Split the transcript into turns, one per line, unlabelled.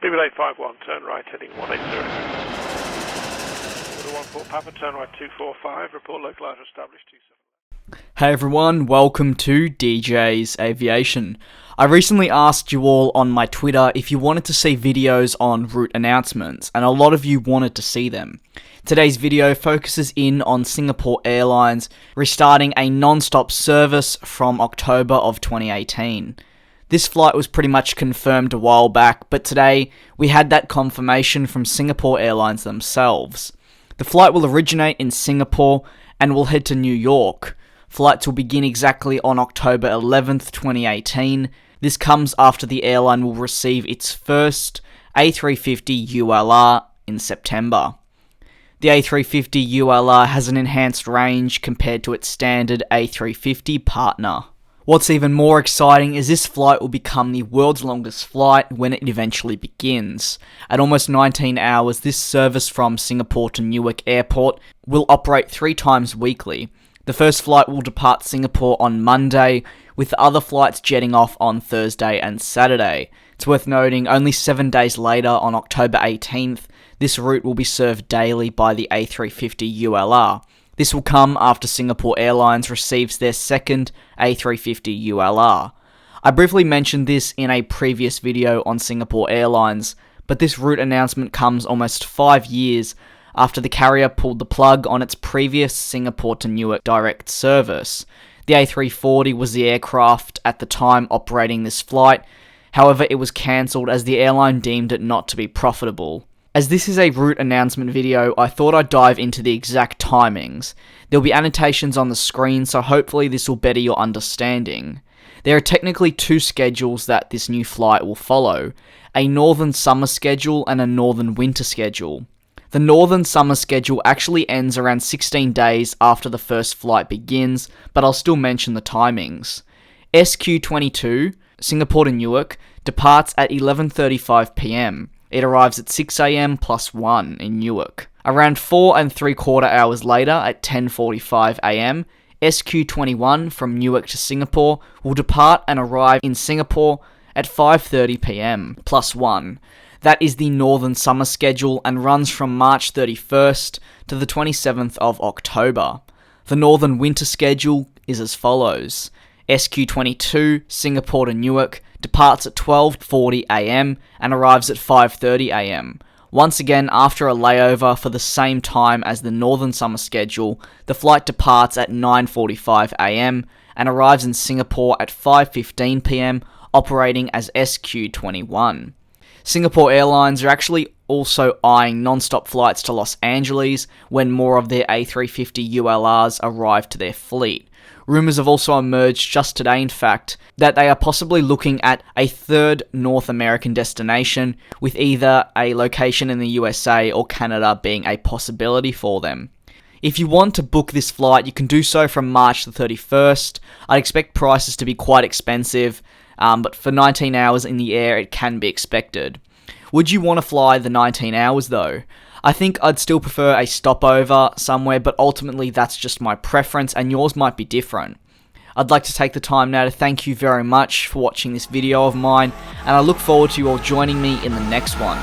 BB851, turn right heading 180. Order 14 Papa, turn right 245, report localizer established 27.
Hey everyone, welcome to DJ's Aviation. I recently asked you all on my Twitter if you wanted to see videos on route announcements, and a lot of you wanted to see them. Today's video focuses in on Singapore Airlines restarting a non-stop service from October of 2018. This flight was pretty much confirmed a while back, but today we had that confirmation from Singapore Airlines themselves. The flight will originate in Singapore and will head to New York. Flights will begin exactly on October 11th, 2018. This comes after the airline will receive its first A350 ULR in September. The A350 ULR has an enhanced range compared to its standard A350 partner. What's even more exciting is this flight will become the world's longest flight when it eventually begins. At almost 19 hours, this service from Singapore to Newark Airport will operate 3 times weekly. The first flight will depart Singapore on Monday, with the other flights jetting off on Thursday and Saturday. It's worth noting, only 7 days later, on October 18th, this route will be served daily by the A350 ULR. This will come after Singapore Airlines receives their second A350 ULR. I briefly mentioned this in a previous video on Singapore Airlines, but this route announcement comes almost 5 years after the carrier pulled the plug on its previous Singapore to Newark direct service. The A340 was the aircraft at the time operating this flight, however it was cancelled as the airline deemed it not to be profitable. As this is a route announcement video, I thought I'd dive into the exact timings. There'll be annotations on the screen, so hopefully this will better your understanding. There are technically 2 schedules that this new flight will follow, a northern summer schedule and a northern winter schedule. The northern summer schedule actually ends around 16 days after the first flight begins, but I'll still mention the timings. SQ22, Singapore to Newark, departs at 11:35 PM. It arrives at 6 AM plus 1 in Newark. Around 4 3/4 hours later, at 10:45 AM, SQ21 from Newark to Singapore will depart and arrive in Singapore at 5:30 PM plus 1. That is the northern summer schedule and runs from March 31st to the 27th of October. The northern winter schedule is as follows. SQ22, Singapore to Newark, departs at 12:40 AM and arrives at 5:30 AM. Once again, after a layover for the same time as the northern summer schedule, the flight departs at 9:45 AM and arrives in Singapore at 5:15 PM, operating as SQ21. Singapore Airlines are actually also eyeing non-stop flights to Los Angeles when more of their A350 ULRs arrive to their fleet. Rumours have also emerged just today, in fact, that they are possibly looking at a third North American destination, with either a location in the USA or Canada being a possibility for them. If you want to book this flight, you can do so from March the 31st. I'd expect prices to be quite expensive, but for 19 hours in the air, it can be expected. Would you want to fly the 19 hours though? I think I'd still prefer a stopover somewhere, but ultimately that's just my preference and yours might be different. I'd like to take the time now to thank you very much for watching this video of mine, and I look forward to you all joining me in the next one.